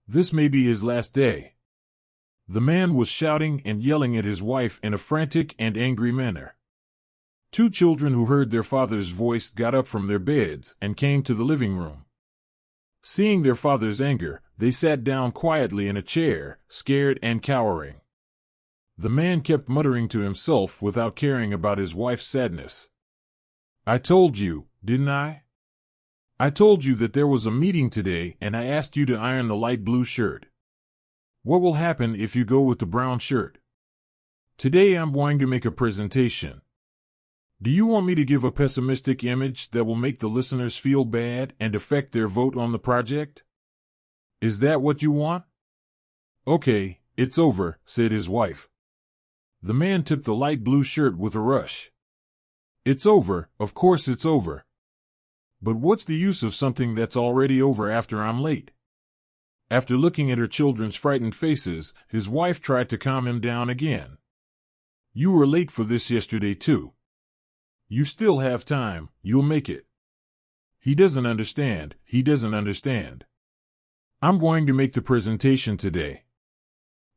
This may be his last day. The man was shouting and yelling at his wife in a frantic and angry manner. Two children who heard their father's voice got up from their beds and came to the living room. Seeing their father's anger, they sat down quietly in a chair, scared and cowering. The man kept muttering to himself without caring about his wife's sadness. "I told you, didn't I? I told you that there was a meeting today and I asked you to iron the light blue shirt. What will happen if you go with the brown shirt? Today I'm going to make a presentation. Do you want me to give a pessimistic image that will make the listeners feel bad and affect their vote on the project? Is that what you want?" "Okay, it's over," said his wife. The man took the light blue shirt with a rush. "It's over, of course it's over. But what's the use of something that's already over after I'm late?" After looking at her children's frightened faces, his wife tried to calm him down again. "You were late for this yesterday too. You still have time, you'll make it. He doesn't understand. I'm going to make the presentation today.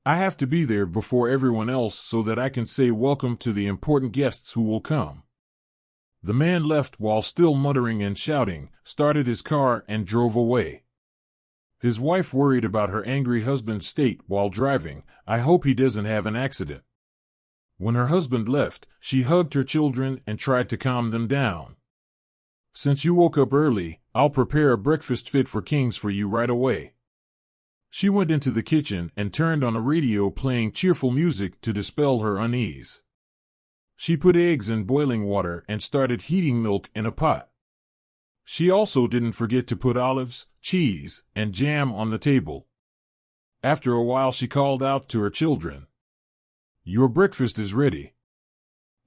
I have to be there before everyone else so that I can say welcome to the important guests who will come." The man left while still muttering and shouting, started his car and drove away. His wife worried about her angry husband's state while driving. "I hope he doesn't have an accident." When her husband left, she hugged her children and tried to calm them down. "Since you woke up early, I'll prepare a breakfast fit for kings for you right away." She went into the kitchen and turned on a radio playing cheerful music to dispel her unease. She put eggs in boiling water and started heating milk in a pot. She also didn't forget to put olives, cheese, and jam on the table. After a while she called out to her children, "Your breakfast is ready."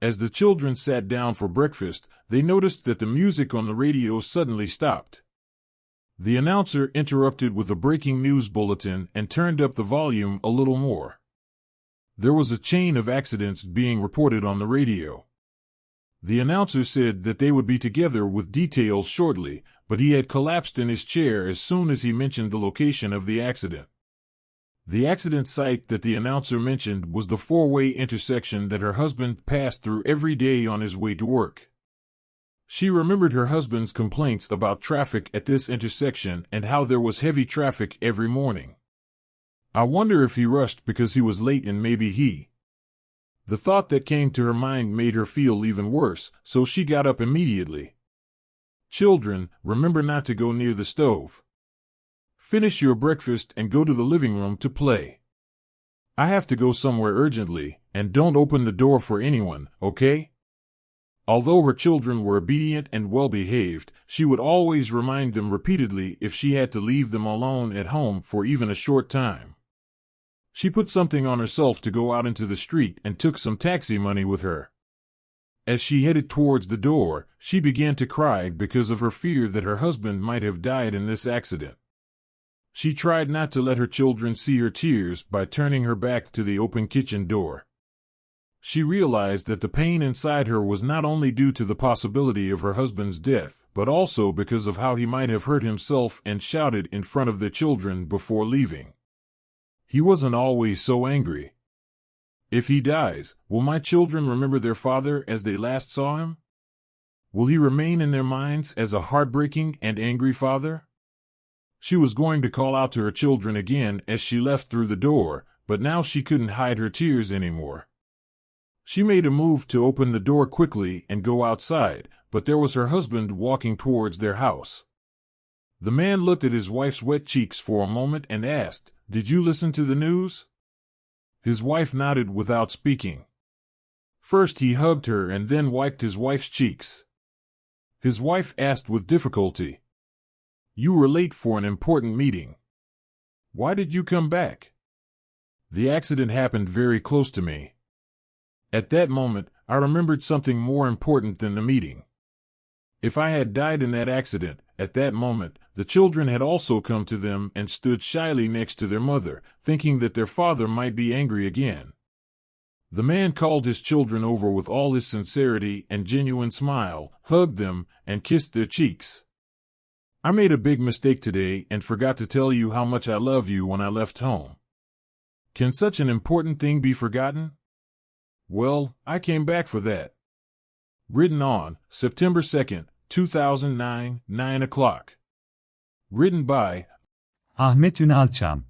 As the children sat down for breakfast, they noticed that the music on the radio suddenly stopped. The announcer interrupted with a breaking news bulletin and turned up the volume a little more. There was a chain of accidents being reported on the radio. The announcer said that they would be together with details shortly, but he had collapsed in his chair as soon as he mentioned the location of the accident. The accident site that the announcer mentioned was the four-way intersection that her husband passed through every day on his way to work. She remembered her husband's complaints about traffic at this intersection and how there was heavy traffic every morning. "I wonder if he rushed because he was late and maybe he—" The thought that came to her mind made her feel even worse, so she got up immediately. "Children, remember not to go near the stove. Finish your breakfast and go to the living room to play. I have to go somewhere urgently, and don't open the door for anyone, okay?" Although her children were obedient and well-behaved, she would always remind them repeatedly if she had to leave them alone at home for even a short time. She put something on herself to go out into the street and took some taxi money with her. As she headed towards the door, she began to cry because of her fear that her husband might have died in this accident. She tried not to let her children see her tears by turning her back to the open kitchen door. She realized that the pain inside her was not only due to the possibility of her husband's death, but also because of how he might have hurt himself and shouted in front of the children before leaving. He wasn't always so angry. If he dies, will my children remember their father as they last saw him? Will he remain in their minds as a heartbreaking and angry father? She was going to call out to her children again as she left through the door, but now she couldn't hide her tears anymore. She made a move to open the door quickly and go outside, but there was her husband walking towards their house. The man looked at his wife's wet cheeks for a moment and asked, "Did you listen to the news?" His wife nodded without speaking. First he hugged her and then wiped his wife's cheeks. His wife asked with difficulty, "You were late for an important meeting. Why did you come back?" "The accident happened very close to me. At that moment, I remembered something more important than the meeting. If I had died in that accident, at that moment, the children had also come to them and stood shyly next to their mother, thinking that their father might be angry again." The man called his children over with all his sincerity and genuine smile, hugged them, and kissed their cheeks. I made a big mistake today and forgot to tell you how much I love you when I left home. Can such an important thing be forgotten? Well, I came back for that. Written on September 2nd, 2009, 9 o'clock. Written by Ahmet Unal CAM.